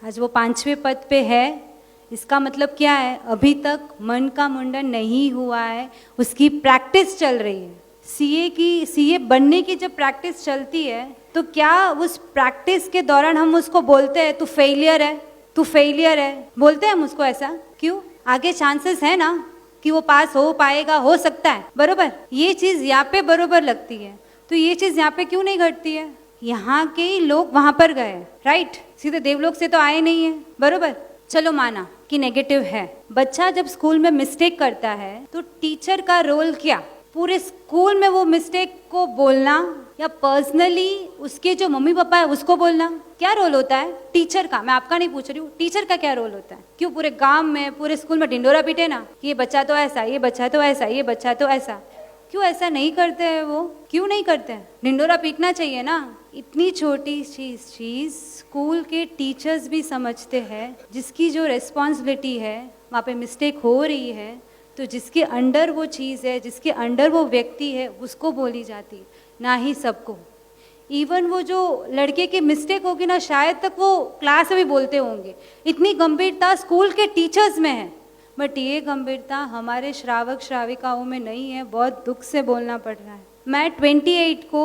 आज वो 5वें पद पे है। इसका मतलब क्या है? अभी तक मन का मुंडन नहीं हुआ है, उसकी प्रैक्टिस चल रही है। सीए बनने की जब प्रैक्टिस चलती है तो क्या उस प्रैक्टिस के दौरान हम उसको बोलते हैं तू फेलियर है, तू फेलियर है, बोलते हैं हम उसको ऐसा? क्यों? आगे चांसेस है ना कि वो पास हो पाएगा, हो सकता है, बरोबर। ये चीज यहाँ पे बरोबर लगती है, तो ये चीज यहाँ पे क्यों नहीं घटती है? यहाँ के लोग वहां पर गए, राइट, सीधे देवलोक से तो आए नहीं है, बरोबर। चलो माना कि नेगेटिव है। बच्चा जब स्कूल में मिस्टेक करता है तो टीचर का रोल क्या? पूरे स्कूल में वो मिस्टेक को बोलना या पर्सनली उसके जो मम्मी पापा है उसको बोलना? क्या रोल होता है टीचर का? मैं आपका नहीं पूछ रही हूँ, टीचर का क्या रोल होता है? क्यों पूरे गांव में, पूरे स्कूल में ढिंडोरा पीटे ना कि ये बच्चा तो ऐसा, ये बच्चा तो ऐसा, ये बच्चा तो ऐसा? क्यों ऐसा नहीं करते हैं वो? क्यों नहीं करते हैं? ढिंडोरा पीटना चाहिए ना। इतनी छोटी चीज स्कूल के टीचर्स भी समझते हैं, जिसकी जो रिस्पॉन्सिबिलिटी है वहाँ पे मिस्टेक हो रही है तो जिसके अंडर वो चीज़ है, जिसके अंडर वो व्यक्ति है, उसको बोली जाती, ना ही सबको। इवन वो जो लड़के की मिस्टेक होगी ना, शायद तक वो क्लास में भी बोलते होंगे। इतनी गंभीरता स्कूल के टीचर्स में है, बट ये गंभीरता हमारे श्रावक श्राविकाओं में नहीं है। बहुत दुख से बोलना पड़ रहा है। मैं 28 को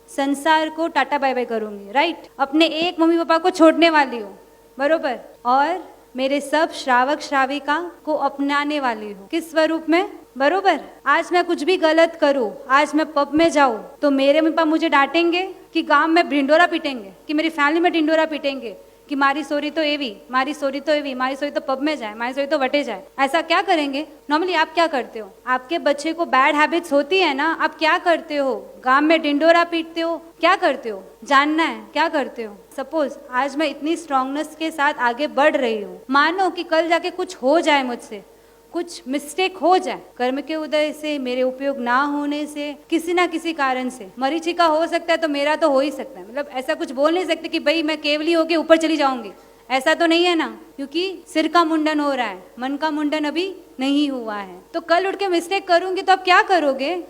संसार को टाटा बाय बाय करूंगी, राइट, अपने एक मम्मी पापा को छोड़ने वाली हूँ, बरोबर, और मेरे सब श्रावक श्राविका को अपनाने वाली हूँ। किस स्वरूप में? बरोबर। आज मैं कुछ भी गलत करूँ, आज मैं पब में जाऊँ तो मेरे मम्मी पापा मुझे डांटेंगे कि गांव में ढिंडोरा पीटेंगे, कि मेरी फैमिली में ढिंडोरा पीटेंगे कि मारी सोरी तो एवी, मारी सोरी तो एवी, मारी सोरी तो पब में जाए, मारी सोरी तो वटे जाए। ऐसा क्या करेंगे? नॉर्मली आप क्या करते हो? आपके बच्चे को बैड हैबिट्स होती है ना, आप क्या करते हो? गांव में ढिंडोरा पीटते हो? क्या करते हो? जानना है क्या करते हो? सपोज आज मैं इतनी स्ट्रांगनेस के साथ आगे बढ़ रही हूँ, मानो कि कल जाके कुछ हो जाए मुझसे, कुछ मिस्टेक हो जाए, कर्म के उदय से, मेरे उपयोग ना होने से, किसी ना किसी कारण से, मरीचिका हो सकता है तो मेरा तो हो ही सकता है। मतलब ऐसा कुछ बोल नहीं सकते कि भाई मैं केवली होके ऊपर चली जाऊंगी, ऐसा तो नहीं है ना, क्योंकि सिर का मुंडन हो रहा है, मन का मुंडन अभी नहीं हुआ है। तो कल उठ के मिस्टेक करूंगी तो आप क्या करोगे?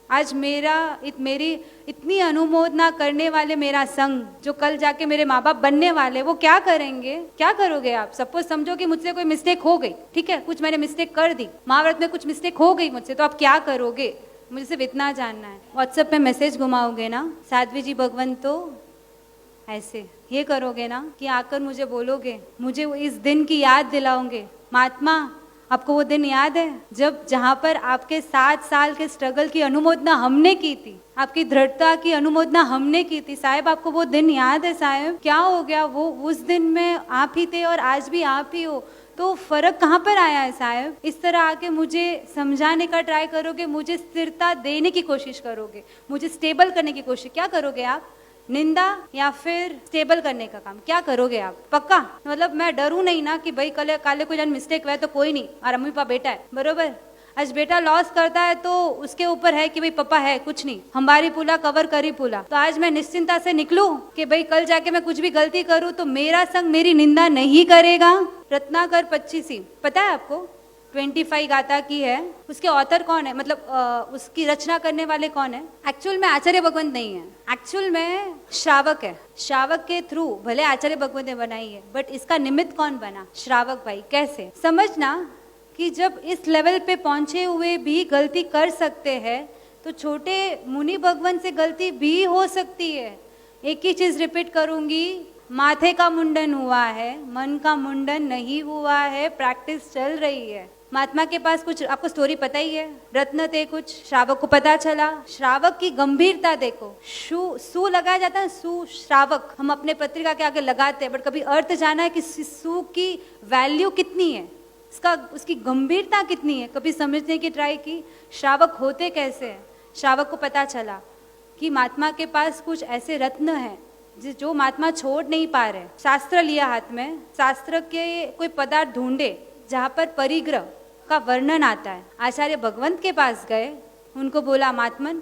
आज मेरी इतनी अनुमोदना करने वाले मेरा संग, जो कल जाके मेरे माँ बाप बनने वाले, वो क्या करेंगे? क्या करोगे आप? सपोज समझो कि मुझसे कोई मिस्टेक हो गई, ठीक है, कुछ मैंने मिस्टेक कर दी, महाव्रत में कुछ मिस्टेक हो गई मुझसे, तो आप क्या करोगे? मुझे सिर्फ इतना जानना है। व्हाट्सएप पे मैसेज घुमाओगे ना, साध्वी जी भगवंत तो ऐसे ये करोगे ना कि आकर मुझे बोलोगे, मुझे इस दिन की याद दिलाओगे। महात्मा, आपको वो दिन याद है जब जहाँ पर आपके 7 साल के स्ट्रगल की अनुमोदना हमने की थी, आपकी दृढ़ता की अनुमोदना हमने की थी? साहब आपको वो दिन याद है? साहब क्या हो गया? वो उस दिन में आप ही थे और आज भी आप ही हो, तो फर्क कहाँ पर आया है साहब? इस तरह आके मुझे समझाने का ट्राई करोगे, मुझे स्थिरता देने की कोशिश करोगे, मुझे स्टेबल करने की कोशिश, क्या करोगे आप? निंदा या फिर स्टेबल करने का काम क्या करोगे आप? पक्का? मतलब मैं डरूं नहीं ना कि भाई कल काले कोई मिस्टेक हुआ है तो कोई नहीं, और मम्मी पापा बेटा है, बरोबर। आज बेटा लॉस करता है तो उसके ऊपर है कि भाई पापा है, कुछ नहीं, हमारी पुला कवर करी पुला। तो आज मैं निश्चिंता से निकलूं कि भाई कल जाके मैं कुछ भी गलती करूं तो मेरा संग मेरी निंदा नहीं करेगा। रत्नाकर 25 पता है आपको? 25 गाथा की है। उसके ऑथर कौन है? मतलब उसकी रचना करने वाले कौन है? एक्चुअल में आचार्य भगवंत नहीं है, एक्चुअल में श्रावक है। श्रावक के थ्रू भले आचार्य भगवंत ने बनाई है, बट इसका निमित्त कौन बना? श्रावक भाई। कैसे? समझना कि जब इस लेवल पे पहुंचे हुए भी गलती कर सकते हैं तो छोटे मुनि भगवंत से गलती भी हो सकती है। एक ही चीज रिपीट करूंगी, माथे का मुंडन हुआ है, मन का मुंडन नहीं हुआ है, प्रैक्टिस चल रही है। महात्मा के पास कुछ, आपको स्टोरी पता ही है, रत्न थे कुछ, श्रावक को पता चला। श्रावक की गंभीरता देखो, सु लगाया जाता है, सु श्रावक हम अपने पत्रिका के आगे लगाते हैं, बट कभी अर्थ जाना है कि सु की वैल्यू कितनी है, इसका उसकी गंभीरता कितनी है, कभी समझने की ट्राई की? श्रावक होते कैसे हैं? श्रावक को पता चला कि महात्मा के पास कुछ ऐसे रत्न है जो महात्मा छोड़ नहीं पा रहे। शास्त्र लिया हाथ में, शास्त्र के कोई पदार्थ ढूंढे जहाँ पर परिग्रह का वर्णन आता है। आचार्य भगवंत के पास गए, उनको बोला महात्मन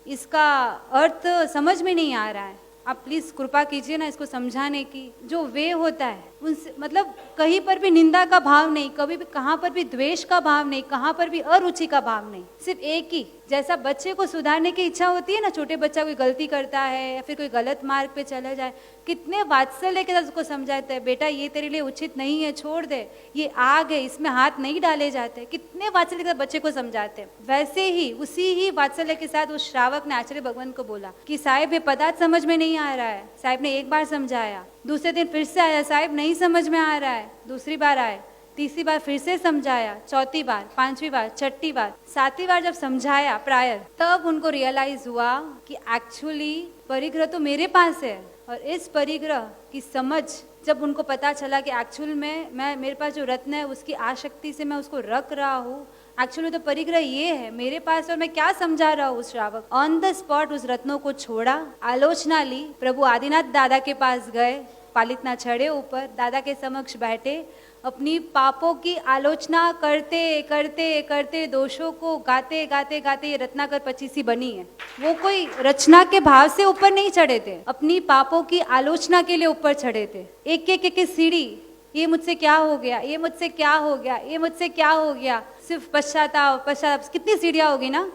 इसका अर्थ समझ में नहीं आ रहा है, आप प्लीज कृपा कीजिए ना इसको समझाने की। जो वे होता है उनसे मतलब कहीं पर भी निंदा का भाव नहीं, कभी भी कहाँ पर भी द्वेष का भाव नहीं, कहाँ पर भी अरुचि का भाव नहीं, सिर्फ एक ही, जैसा बच्चे को सुधारने की इच्छा होती है ना, छोटे बच्चा कोई गलती करता है या फिर कोई गलत मार्ग पे चला जाए, कितने वात्सल्य के साथ उसको समझाते हैं, बेटा ये तेरे लिए उचित नहीं है, छोड़ दे, ये आग है, इसमें हाथ नहीं डाले जाते, कितने वात्सल्य के साथ बच्चे को समझाते हैं। वैसे ही उसी ही वात्सल्य के साथ उस श्रावक ने आचार्य भगवान को बोला कि साहिब ये पदार्थ समझ में नहीं आ रहा है। साहिब ने एक बार समझाया, दूसरे दिन फिर से आया, साहिब नहीं समझ में आ रहा है, दूसरी बार आए, तीसरी बार फिर से समझाया, चौथी बार, पांचवी बार, छठी बार, सातवीं बार जब समझाया प्रायर, तब उनको रियलाइज हुआ कि एक्चुअली परिग्रह तो मेरे पास है, और इस परिग्रह की समझ जब उनको पता चला कि एक्चुअल में मैं, मेरे पास जो रत्न है उसकी आसक्ति से मैं उसको रख रहा हूँ, एक्चुअली तो परिग्रह ये है मेरे पास और मैं क्या समझा रहा हूँ। उस श्रावक ऑन द स्पॉट उस रत्नों को छोड़ा, आलोचना ली, प्रभु आदिनाथ दादा के पास गए, पालितना चढ़े ऊपर, दादा के समक्ष बैठे, अपनी पापों की आलोचना करते करते करते, दोषों को गाते गाते गाते ये रत्नाकर 25 बनी है। वो कोई रचना के भाव से ऊपर नहीं चढ़े थे, अपनी पापों की आलोचना के लिए ऊपर चढ़े थे। एक एक सीढ़ी, ये मुझसे क्या हो गया, ये मुझसे क्या हो गया, ये मुझसे क्या हो गया, सिर्फ पश्चाताप पश्चाताप, कितनी सीढ़ियाँ होगी ना,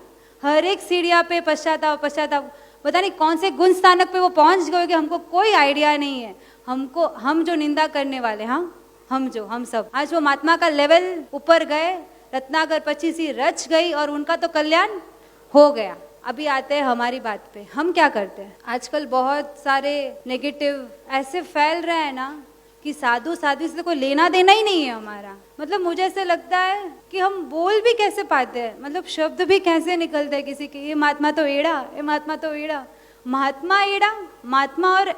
हर एक सीढ़िया पे पश्चाताप पश्चाताप, पता नहीं कौन से गुण स्थानक पे वो पहुंच गए कि हमको कोई आइडिया नहीं है। हमको, हम जो निंदा करने वाले, हाँ हम सब आज वो महात्मा का लेवल ऊपर गए, रत्नाकर 25 रच गई और उनका तो कल्याण हो गया। अभी आते हैं हमारी बात पे, हम क्या करते हैं आजकल, बहुत सारे नेगेटिव ऐसे फैल रहे हैं ना कि साधु साधु से कोई लेना देना ही नहीं है हमारा। मतलब मुझे ऐसे लगता है कि हम बोल भी कैसे पाते हैं, मतलब शब्द भी कैसे निकलते हैं किसी के, ये महात्मा तो एड़ा, ये महात्मा तो एड़ा, महात्मा एड़ा, महात्मा और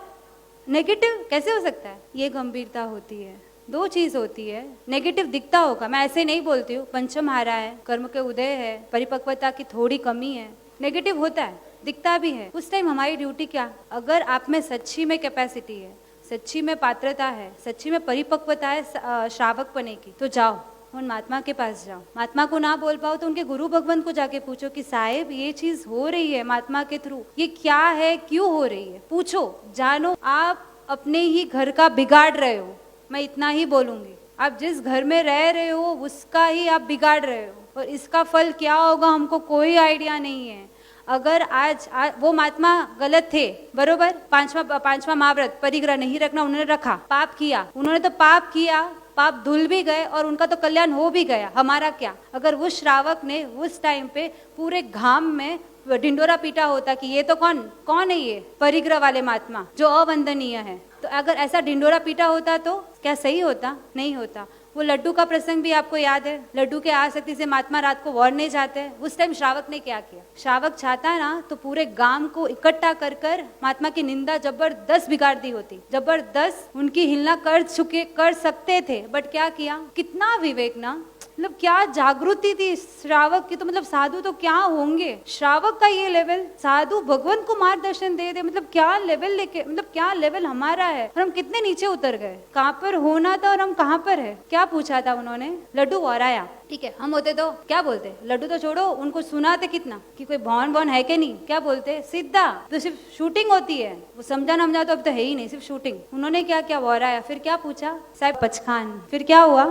नेगेटिव कैसे हो सकता है। ये गंभीरता होती है। दो चीज होती है, नेगेटिव दिखता होगा, मैं ऐसे नहीं बोलती हूँ, पंचम हारा है, कर्म के उदय है, परिपक्वता की थोड़ी कमी है, नेगेटिव होता है, दिखता भी है। उस टाइम हमारी ड्यूटी क्या, अगर आप में सच्ची में कैपेसिटी है, सच्ची में पात्रता है, सच्ची में परिपक्वता है श्रावक बने की, तो जाओ उन महात्मा के पास जाओ। महात्मा को ना बोल पाओ तो उनके गुरु भगवंत को जाके पूछो कि साहेब ये चीज हो रही है महात्मा के थ्रू, ये क्या है, क्यों हो रही है, पूछो, जानो। आप अपने ही घर का बिगाड़ रहे हो, मैं इतना ही बोलूंगी। आप जिस घर में रह रहे हो उसका ही आप बिगाड़ रहे हो, और इसका फल क्या होगा हमको कोई आइडिया नहीं है। अगर आज वो महात्मा गलत थे, बरोबर, पांचवा महाव्रत परिग्रह नहीं रखना, उन्होंने रखा, पाप किया, उन्होंने तो पाप किया, पाप धुल भी गए और उनका तो कल्याण हो भी गया, हमारा क्या। अगर उस श्रावक ने उस टाइम पे पूरे घाम में ढिंडोरा पीटा होता कि ये तो कौन है, ये परिग्रह वाले महात्मा जो अवंदनीय है, तो अगर ऐसा ढिंडोरा पीटा होता तो क्या सही होता? नहीं होता। वो लड्डू का प्रसंग भी आपको याद है, लड्डू के आसक्ति से महात्मा रात को वरने जाते हैं। उस टाइम श्रावक ने क्या किया, श्रावक चाहता है ना तो पूरे गांव को इकट्ठा कर महात्मा की निंदा जबरदस्त बिगाड़ दी होती, जबरदस्त उनकी हिलना कर सकते थे, बट क्या किया, कितना विवेक ना, मतलब क्या जागृति थी श्रावक की। तो मतलब साधु तो क्या होंगे, श्रावक का ये लेवल, साधु भगवान को मार्गदर्शन दे, मतलब क्या लेवल लेके, मतलब क्या लेवल हमारा है, और हम कितने नीचे उतर गए। कहाँ पर होना था और हम कहाँ पर है। क्या पूछा था उन्होंने, लड्डू वराया, ठीक है, हम होते तो क्या बोलते, लड्डू तो छोड़ो, उनको सुनाते कितना कि कोई भवन है कि नहीं, क्या बोलते, सीधा तो सिर्फ शूटिंग होती है, वो समझा तो अब तो है ही नहीं, सिर्फ शूटिंग। उन्होंने क्या वराया, फिर क्या पूछा, साहब पचखान, फिर क्या हुआ,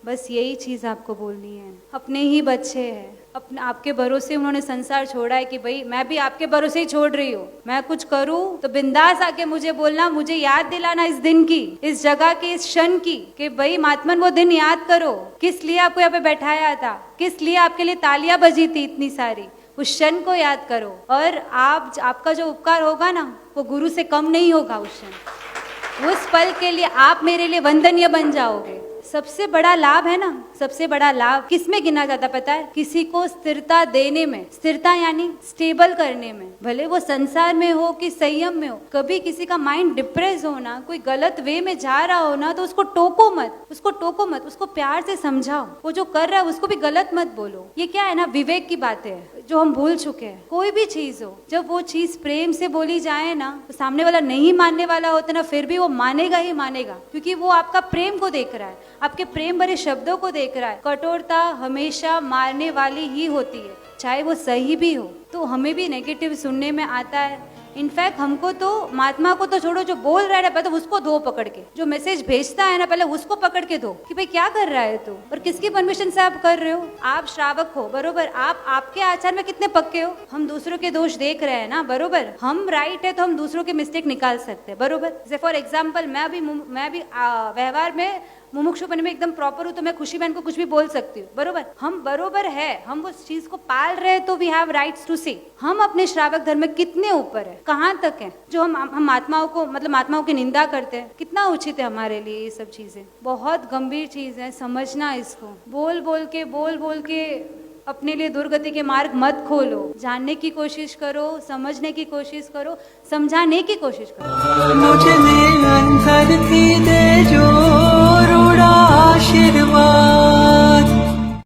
बस यही चीज आपको बोलनी है। अपने ही बच्चे हैं, अपने आपके भरोसे उन्होंने संसार छोड़ा है कि भाई मैं भी आपके भरोसे ही छोड़ रही हूँ, मैं कुछ करूँ तो बिंदास आके मुझे बोलना, मुझे याद दिलाना इस दिन की, इस जगह की, इस क्षण की, कि भाई महात्मन वो दिन याद करो, किस लिए आपको यहाँ पे बैठाया था, किस लिए आपके लिए तालियां बजी थी इतनी सारी, उस क्षण को याद करो। और आपका जो उपकार होगा ना वो गुरु से कम नहीं होगा। उस क्षण, उस पल के लिए आप मेरे लिए वंदनीय बन जाओगे। सबसे बड़ा लाभ है ना, सबसे बड़ा लाभ किसमें गिना जाता पता है, किसी को स्थिरता देने में, स्थिरता यानी स्टेबल करने में, भले वो संसार में हो कि संयम में हो। कभी किसी का माइंड डिप्रेस हो ना, कोई गलत वे में जा रहा हो ना, तो उसको टोको मत, उसको प्यार से समझाओ, वो जो कर रहा है उसको भी गलत मत बोलो। ये क्या है ना, विवेक की बात है जो हम भूल चुके हैं। कोई भी चीज हो, जब वो चीज प्रेम से बोली जाए ना, तो सामने वाला नहीं मानने वाला होता ना, फिर भी वो मानेगा ही मानेगा, क्योंकि वो आपका प्रेम को देख रहा है, आपके प्रेम भरे शब्दों को देख रहा है। कठोरता हमेशा मारने वाली ही होती है, चाहे वो सही भी हो। तो हमें भी नेगेटिव सुनने में आता है, इनफैक्ट हमको तो महात्मा को तो छोड़ो, जो बोल रहा है ना पहले तो उसको धो पकड़ के, जो मैसेज भेजता है ना पहले उसको पकड़ के धो कि भाई क्या कर रहा है तू, और किसकी परमिशन से आप कर रहे हो। आप श्रावक हो, बरोबर, आप आपके आचार में कितने पक्के हो। हम दूसरों के दोष देख रहे हैं ना, बरोबर, हम राइट है तो हम दूसरों के मिस्टेक निकाल सकते हैं, बरोबर। जैसे फॉर एग्जाम्पल मैं भी व्यवहार में मुमुक्षुपन में एकदम प्रॉपर हूँ, तो मैं खुशी बहन को कुछ भी बोल सकती हूँ, बरोबर। हम बरोबर है, हम उस चीज को पाल रहे हैं, तो वी हैव राइट्स टू से हम अपने श्रावक धर्म में कितने ऊपर है, कहाँ तक है। जो हम महात्माओं को, मतलब महात्माओं की निंदा करते हैं, कितना उचित है हमारे लिए ये सब चीजें। बहुत गंभीर चीज है, समझना इसको। बोल बोल के अपने लिए दुर्गति के मार्ग मत खोलो। जानने की कोशिश करो, समझने की कोशिश करो, समझाने की कोशिश करो। मुझे में अंतर थी दे जो